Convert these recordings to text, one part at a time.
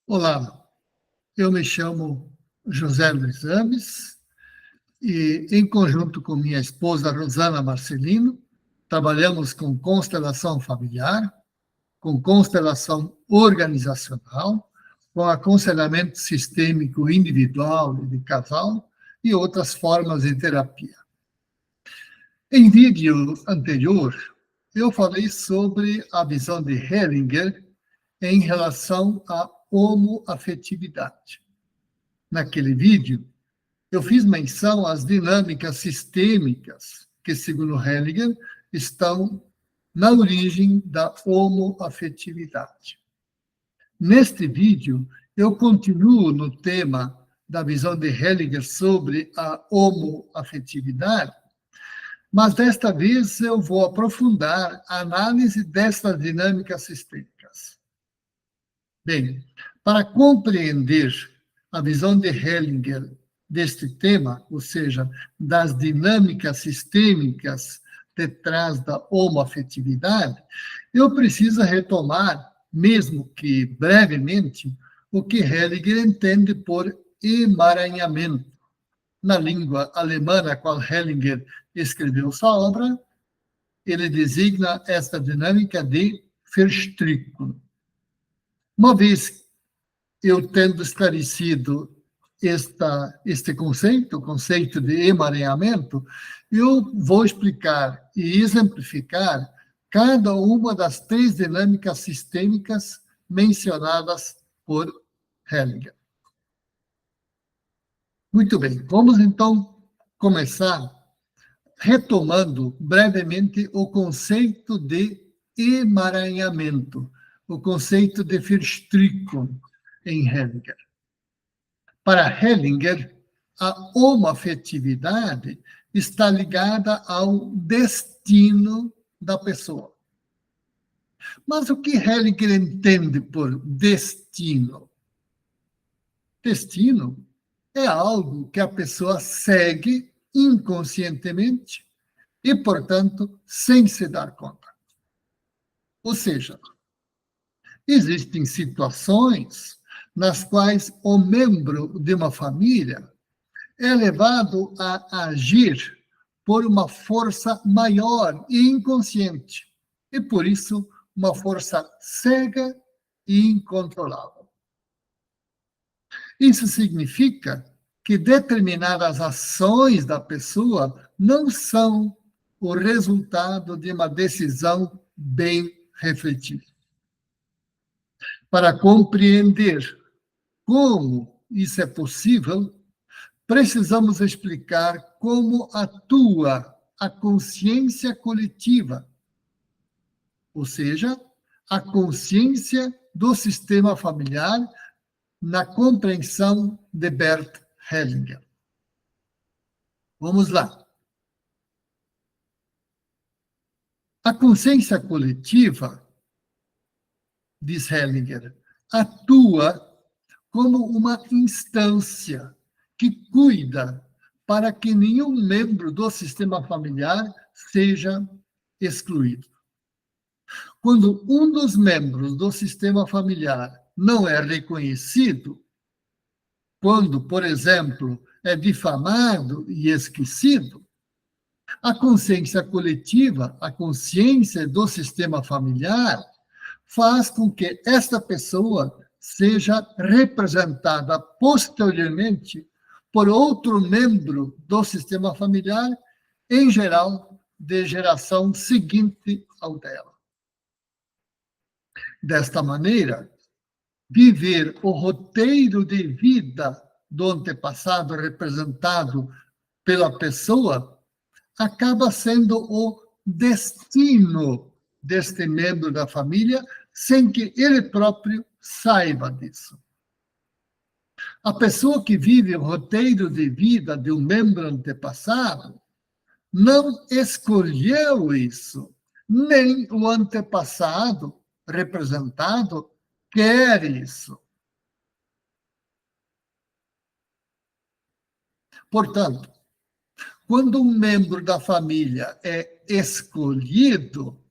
Olá, eu me chamo José Luiz Ames e, em conjunto com minha esposa Rosana Marcelino, trabalhamos com constelação familiar, com constelação organizacional, com aconselhamento sistêmico individual e de casal e outras formas de terapia. Em vídeo anterior, eu falei sobre a visão de Hellinger em relação à homoafetividade. Naquele vídeo, eu fiz menção às dinâmicas sistêmicas que, segundo Hellinger, estão na origem da homoafetividade. Neste vídeo, eu continuo no tema da visão de Hellinger sobre a homoafetividade, mas desta vez eu vou aprofundar a análise dessas dinâmicas sistêmicas. Bem, para compreender a visão de Hellinger deste tema, ou seja, das dinâmicas sistêmicas detrás da homoafetividade, eu preciso retomar, mesmo que brevemente, o que Hellinger entende por emaranhamento. Na língua alemã na qual Hellinger escreveu sua obra, ele designa esta dinâmica de Verstrickung. Uma vez eu tendo esclarecido este conceito, o conceito de emaranhamento, eu vou explicar e exemplificar cada uma das três dinâmicas sistêmicas mencionadas por Hellinger. Muito bem, vamos então começar retomando brevemente o conceito de emaranhamento, o conceito de Verstrickung em Hellinger. Para Hellinger, a homoafetividade está ligada ao destino da pessoa. Mas o que Hellinger entende por destino? Destino é algo que a pessoa segue inconscientemente e, portanto, sem se dar conta. Ou seja, existem situações nas quais o membro de uma família é levado a agir por uma força maior e inconsciente, e por isso uma força cega e incontrolável. Isso significa que determinadas ações da pessoa não são o resultado de uma decisão bem refletida. Para compreender como isso é possível, precisamos explicar como atua a consciência coletiva, ou seja, a consciência do sistema familiar na compreensão de Bert Hellinger. Vamos lá. A consciência coletiva, diz Hellinger, atua como uma instância que cuida para que nenhum membro do sistema familiar seja excluído. Quando um dos membros do sistema familiar não é reconhecido, quando, por exemplo, é difamado e esquecido, a consciência coletiva, a consciência do sistema familiar, faz com que esta pessoa seja representada posteriormente por outro membro do sistema familiar, em geral, de geração seguinte ao dela. Desta maneira, viver o roteiro de vida do antepassado representado pela pessoa acaba sendo o destino deste membro da família, sem que ele próprio saiba disso. A pessoa que vive o roteiro de vida de um membro antepassado não escolheu isso, nem o antepassado representado quer isso. Portanto, quando um membro da família é escolhido,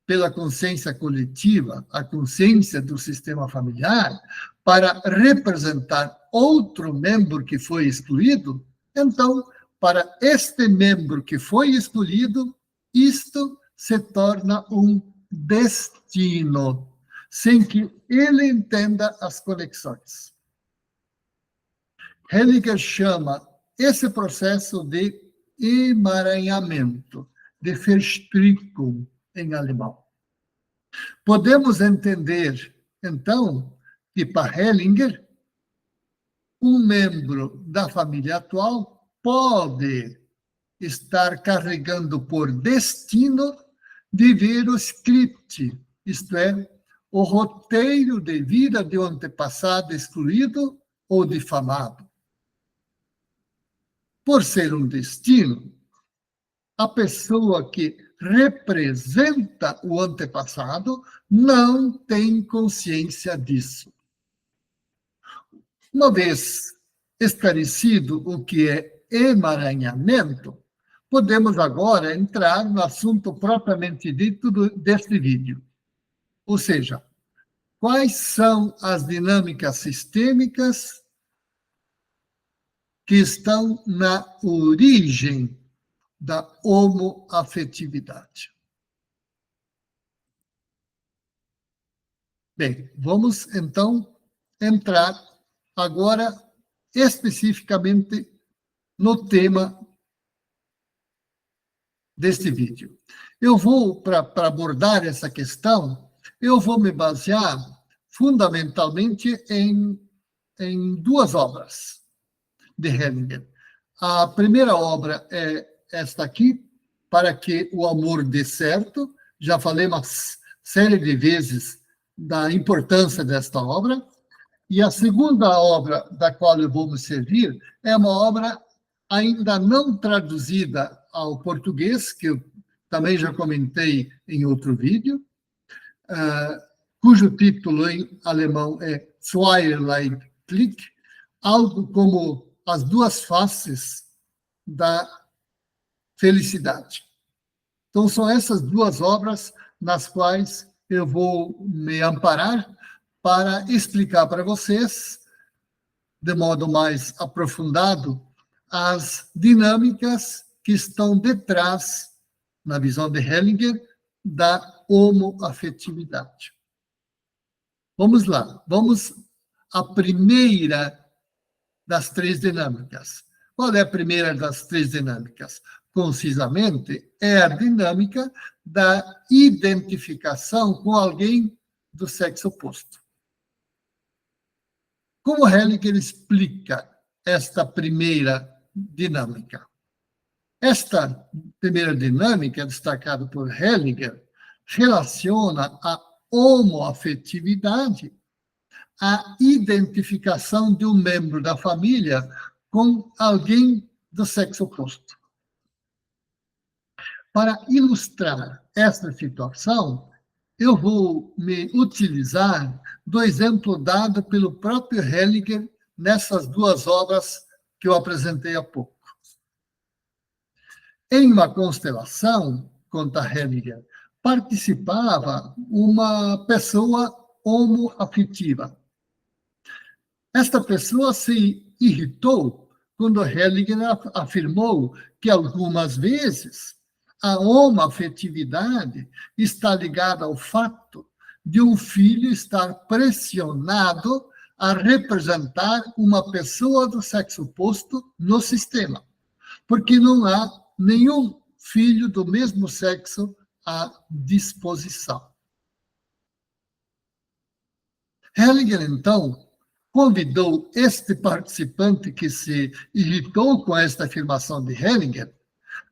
pela consciência coletiva, a consciência do sistema familiar, para representar outro membro que foi excluído, então, para este membro que foi escolhido, isto se torna um destino, sem que ele entenda as conexões. Hellinger chama esse processo de emaranhamento, de Verstrickung em alemão. Podemos entender, então, que para Hellinger, um membro da família atual pode estar carregando por destino viver o script, isto é, o roteiro de vida de um antepassado excluído ou difamado. Por ser um destino, a pessoa que representa o antepassado não tem consciência disso. Uma vez esclarecido o que é emaranhamento, podemos agora entrar no assunto propriamente dito deste vídeo. Ou seja, quais são as dinâmicas sistêmicas que estão na origem da homoafetividade. Bem, vamos então entrar agora especificamente no tema deste vídeo. Eu vou, para abordar essa questão, eu vou me basear fundamentalmente em duas obras de Hellinger. A primeira obra é esta aqui, Para que o Amor Dê Certo. Já falei uma série de vezes da importância desta obra. E a segunda obra da qual eu vou me servir é uma obra ainda não traduzida ao português, que eu também já comentei em outro vídeo, cujo título em alemão é Zweierlei Glück, algo como As Duas Faces da Felicidade. Então, são essas duas obras nas quais eu vou me amparar para explicar para vocês, de modo mais aprofundado, as dinâmicas que estão detrás, na visão de Hellinger, da homoafetividade. Vamos lá, vamos à primeira das três dinâmicas. Qual é a primeira das três dinâmicas? Concisamente, é a dinâmica da identificação com alguém do sexo oposto. Como Hellinger explica esta primeira dinâmica? Esta primeira dinâmica, destacada por Hellinger, relaciona a homoafetividade à identificação de um membro da família com alguém do sexo oposto. Para ilustrar esta situação, eu vou me utilizar do exemplo dado pelo próprio Hellinger nessas duas obras que eu apresentei há pouco. Em uma constelação, conta Hellinger, participava uma pessoa homoafetiva. Esta pessoa se irritou quando Hellinger afirmou que algumas vezes a homoafetividade está ligada ao fato de um filho estar pressionado a representar uma pessoa do sexo oposto no sistema, porque não há nenhum filho do mesmo sexo à disposição. Hellinger, então, convidou este participante que se irritou com esta afirmação de Hellinger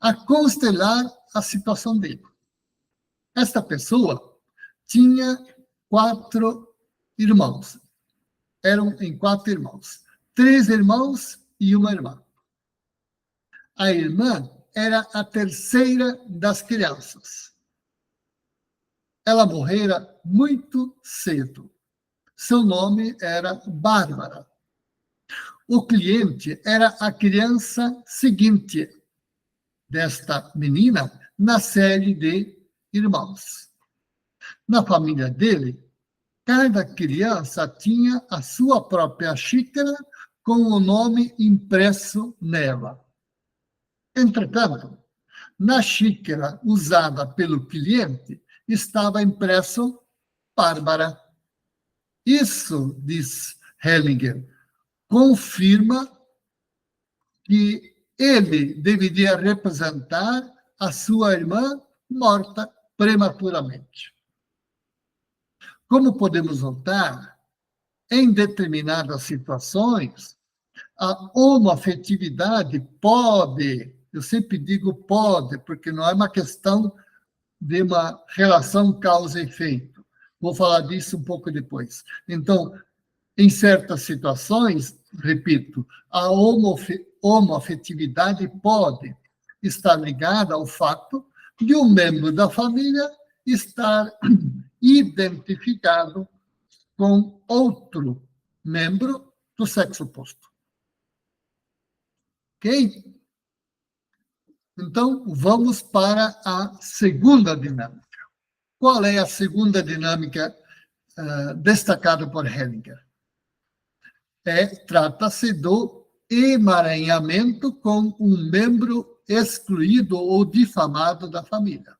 a constelar a situação dele. Esta pessoa tinha 4 irmãos. Eram em 4 irmãos. 3 irmãos e uma irmã. A irmã era a terceira das crianças. Ela morrera muito cedo. Seu nome era Bárbara. O cliente era a criança seguinte desta menina na série de irmãos. Na família dele, cada criança tinha a sua própria xícara com o nome impresso nela. Entretanto, na xícara usada pelo cliente estava impresso Bárbara. Isso, diz Hellinger, confirma que ele deveria representar a sua irmã morta prematuramente. Como podemos notar, em determinadas situações, a homoafetividade pode, eu sempre digo pode, porque não é uma questão de uma relação causa e efeito. Vou falar disso um pouco depois. Então, em certas situações, repito, a homoafetividade pode estar ligada ao fato de um membro da família estar identificado com outro membro do sexo oposto. Ok? Então, vamos para a segunda dinâmica. Qual é a segunda dinâmica destacada por Hellinger? Trata-se do emaranhamento com um membro excluído ou difamado da família.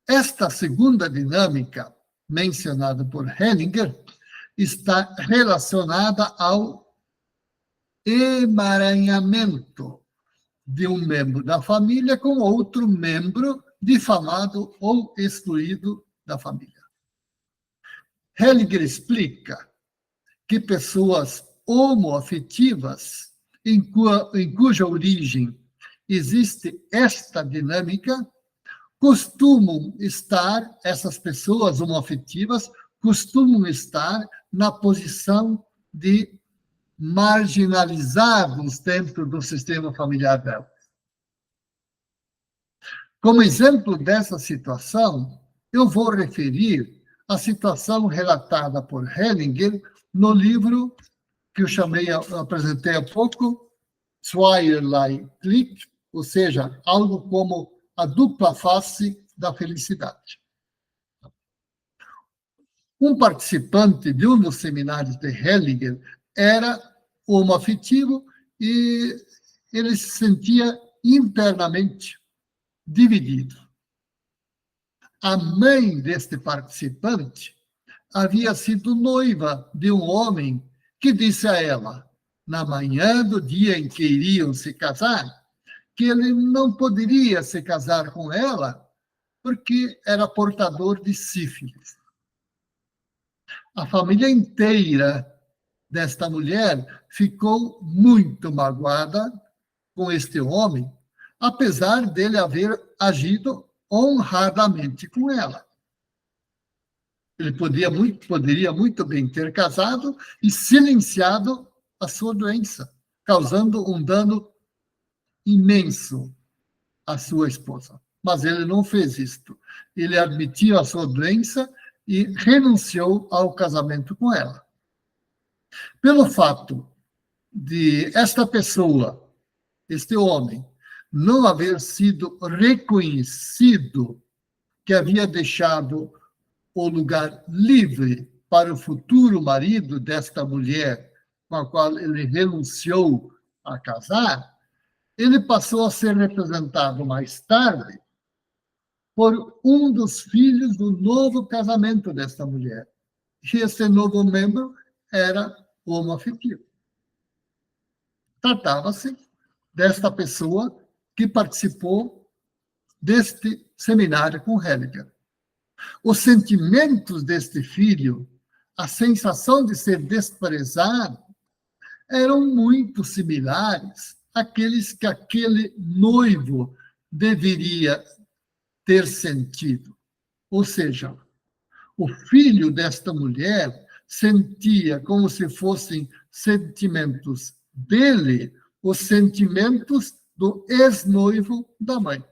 Esta segunda dinâmica, mencionada por Hellinger, está relacionada ao emaranhamento de um membro da família com outro membro difamado ou excluído da família. Hellinger explica que pessoas homoafetivas, em cuja origem existe esta dinâmica, essas pessoas homoafetivas costumam estar na posição de marginalizados dentro do sistema familiar delas. Como exemplo dessa situação, eu vou referir a situação relatada por Hellinger no livro que eu apresentei há pouco, Zweierlei Glück, ou seja, algo como a dupla face da felicidade. Um participante de um dos seminários de Hellinger era homoafetivo e ele se sentia internamente dividido. A mãe deste participante havia sido noiva de um homem que disse a ela, na manhã do dia em que iriam se casar, que ele não poderia se casar com ela porque era portador de sífilis. A família inteira desta mulher ficou muito magoada com este homem, apesar dele haver agido honradamente com ela. Ele poderia muito bem ter casado e silenciado a sua doença, causando um dano imenso à sua esposa. Mas ele não fez isto. Ele admitiu a sua doença e renunciou ao casamento com ela. Pelo fato de esta pessoa, este homem, não haver sido reconhecido que havia deixado o lugar livre para o futuro marido desta mulher com a qual ele renunciou a casar, ele passou a ser representado mais tarde por um dos filhos do novo casamento desta mulher. E esse novo membro era homoafetivo. Tratava-se desta pessoa que participou deste seminário com Hellinger. Os sentimentos deste filho, a sensação de ser desprezado, eram muito similares àqueles que aquele noivo deveria ter sentido. Ou seja, o filho desta mulher sentia como se fossem sentimentos dele, os sentimentos do ex-noivo da mãe.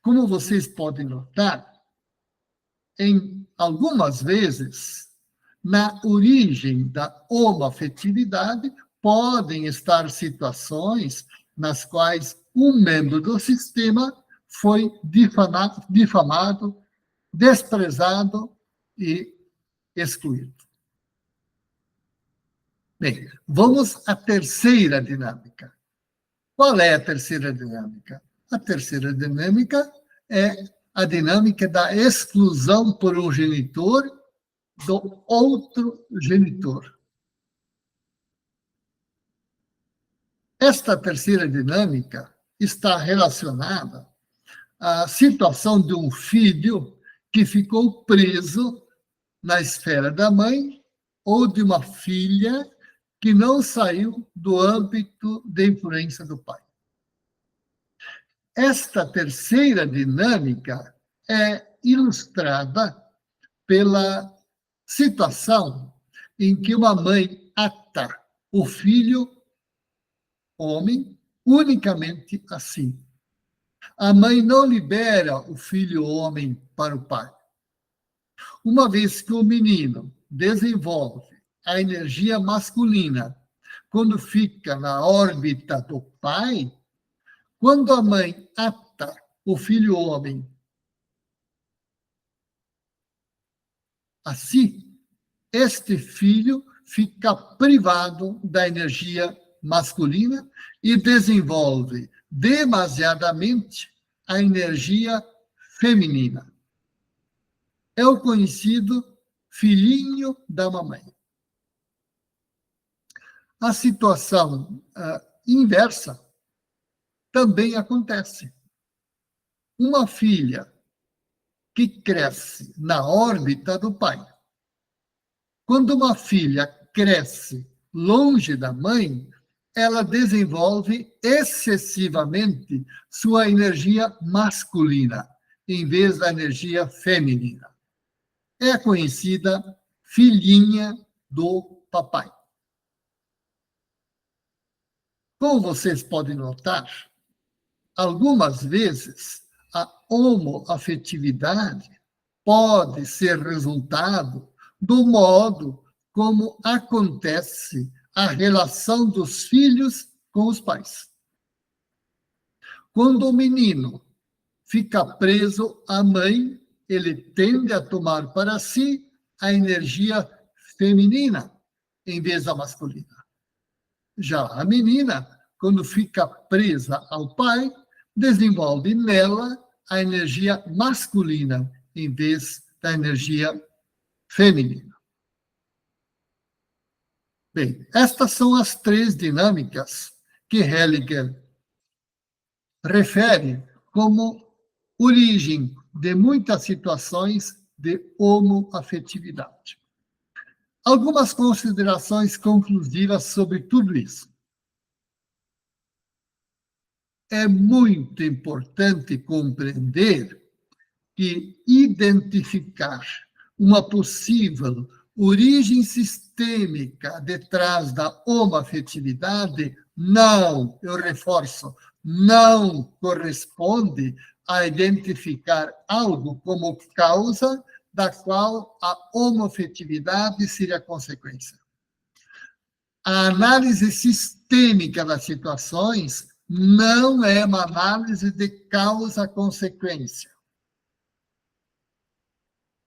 Como vocês podem notar, em algumas vezes, na origem da homoafetividade, podem estar situações nas quais um membro do sistema foi difamado, desprezado e excluído. Bem, vamos à terceira dinâmica. Qual é a terceira dinâmica? A terceira dinâmica é a dinâmica da exclusão por um genitor do outro genitor. Esta terceira dinâmica está relacionada à situação de um filho que ficou preso na esfera da mãe ou de uma filha que não saiu do âmbito de influência do pai. Esta terceira dinâmica é ilustrada pela situação em que uma mãe ata o filho homem unicamente assim. A mãe não libera o filho homem para o pai. Uma vez que o menino desenvolve a energia masculina quando fica na órbita do pai, quando a mãe ata o filho homem assim, este filho fica privado da energia masculina e desenvolve demasiadamente a energia feminina. É o conhecido filhinho da mamãe. A situação inversa também acontece. Uma filha que cresce na órbita do pai. Quando uma filha cresce longe da mãe, ela desenvolve excessivamente sua energia masculina, em vez da energia feminina. É conhecida filhinha do papai. Como vocês podem notar, algumas vezes a homoafetividade pode ser resultado do modo como acontece a relação dos filhos com os pais. Quando o menino fica preso à mãe, ele tende a tomar para si a energia feminina em vez da masculina. Já a menina, quando fica presa ao pai, desenvolve nela a energia masculina em vez da energia feminina. Bem, estas são as três dinâmicas que Hellinger refere como origem de muitas situações de homoafetividade. Algumas considerações conclusivas sobre tudo isso. É muito importante compreender que identificar uma possível origem sistêmica detrás da homoafetividade não, eu reforço, não corresponde a identificar algo como causa da qual a homoafetividade seria consequência. A análise sistêmica das situações não é uma análise de causa-consequência.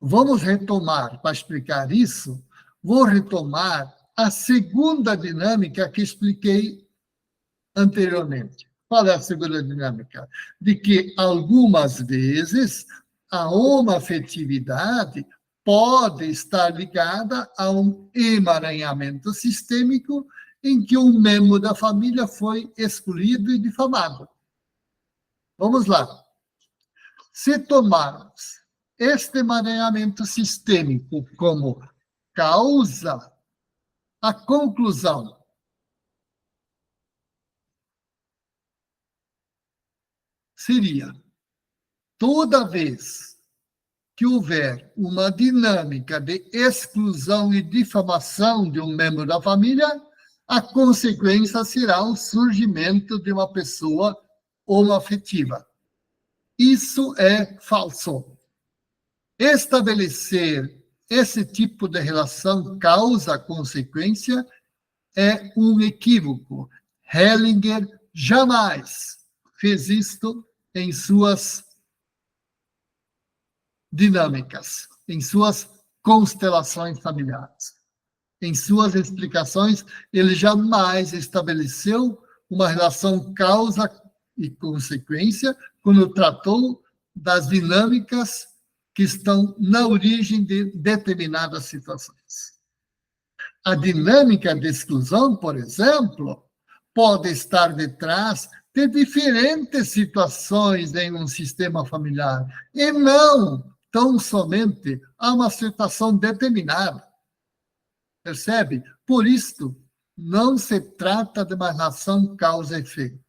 Vamos retomar, para explicar isso, vou retomar a segunda dinâmica que expliquei anteriormente. Qual é a segunda dinâmica? De que, algumas vezes, a homoafetividade pode estar ligada a um emaranhamento sistêmico em que um membro da família foi excluído e difamado. Vamos lá. Se tomarmos este emaranhamento sistêmico como causa, a conclusão seria: toda vez que houver uma dinâmica de exclusão e difamação de um membro da família, a consequência será o surgimento de uma pessoa homoafetiva. Isso é falso. Estabelecer esse tipo de relação causa-consequência é um equívoco. Hellinger jamais fez isto em suas dinâmicas, em suas constelações familiares. Em suas explicações, ele jamais estabeleceu uma relação causa e consequência quando tratou das dinâmicas que estão na origem de determinadas situações. A dinâmica de exclusão, por exemplo, pode estar detrás de diferentes situações em um sistema familiar, e não tão somente a uma situação determinada. Percebe? Por isso, não se trata de uma relação causa-efeito.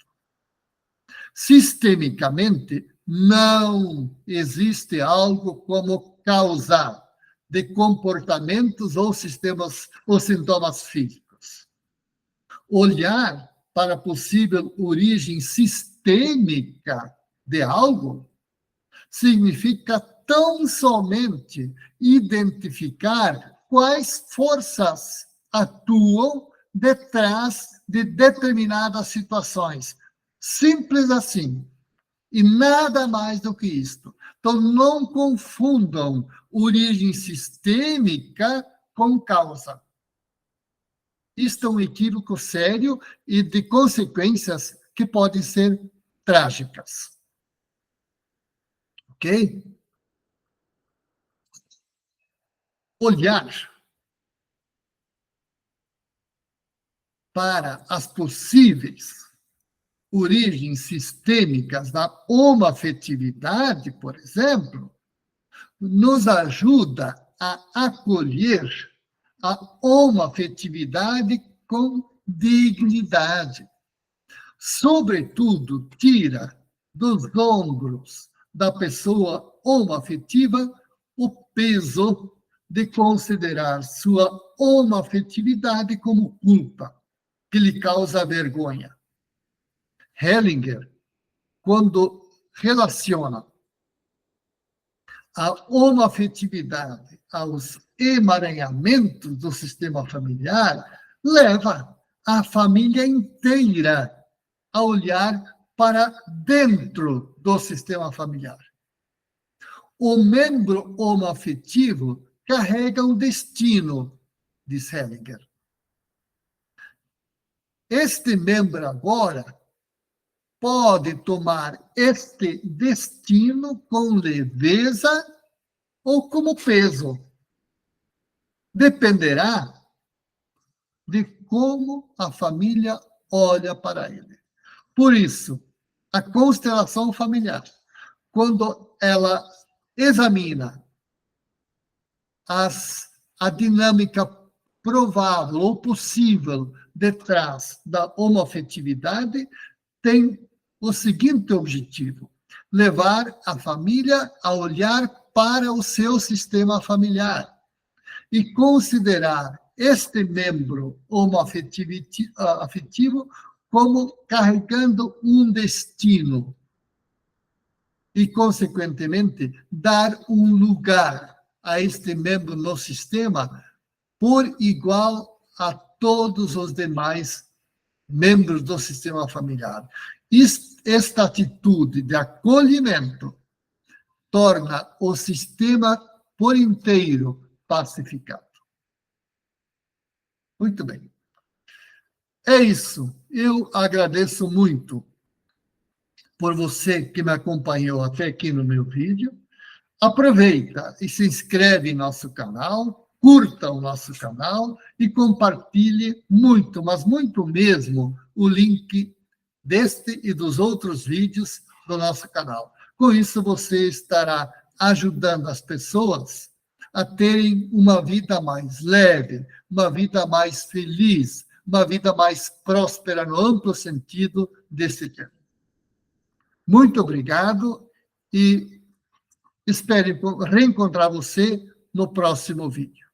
Sistemicamente, não existe algo como causa de comportamentos ou sistemas ou sintomas físicos. Olhar para a possível origem sistêmica de algo significa tão somente identificar quais forças atuam detrás de determinadas situações. Simples assim. E nada mais do que isto. Então, não confundam origem sistêmica com causa. Isto é um equívoco sério e de consequências que podem ser trágicas. Ok? Olhar para as possíveis origens sistêmicas da homoafetividade, por exemplo, nos ajuda a acolher a homoafetividade com dignidade. Sobretudo, tira dos ombros da pessoa homoafetiva o peso de considerar sua homoafetividade como culpa, que lhe causa vergonha. Hellinger, quando relaciona a homoafetividade aos emaranhamentos do sistema familiar, leva a família inteira a olhar para dentro do sistema familiar. O membro homoafetivo carrega um destino, diz Hellinger. Este membro agora pode tomar este destino com leveza ou como peso. Dependerá de como a família olha para ele. Por isso, a constelação familiar, quando ela examina a dinâmica provável ou possível detrás da homoafetividade, tem o seguinte objetivo: levar a família a olhar para o seu sistema familiar e considerar este membro homoafetivo como carregando um destino e, consequentemente, dar um lugar a este membro no sistema por igual a todos os demais membros do sistema familiar. Esta atitude de acolhimento torna o sistema por inteiro pacificado. Muito bem. É isso. Eu agradeço muito por você que me acompanhou até aqui no meu vídeo. Aproveita e se inscreve em nosso canal, curta o nosso canal e compartilhe muito, mas muito mesmo, o link deste e dos outros vídeos do nosso canal. Com isso, você estará ajudando as pessoas a terem uma vida mais leve, uma vida mais feliz, uma vida mais próspera no amplo sentido desse termo. Muito obrigado e espero reencontrar você no próximo vídeo.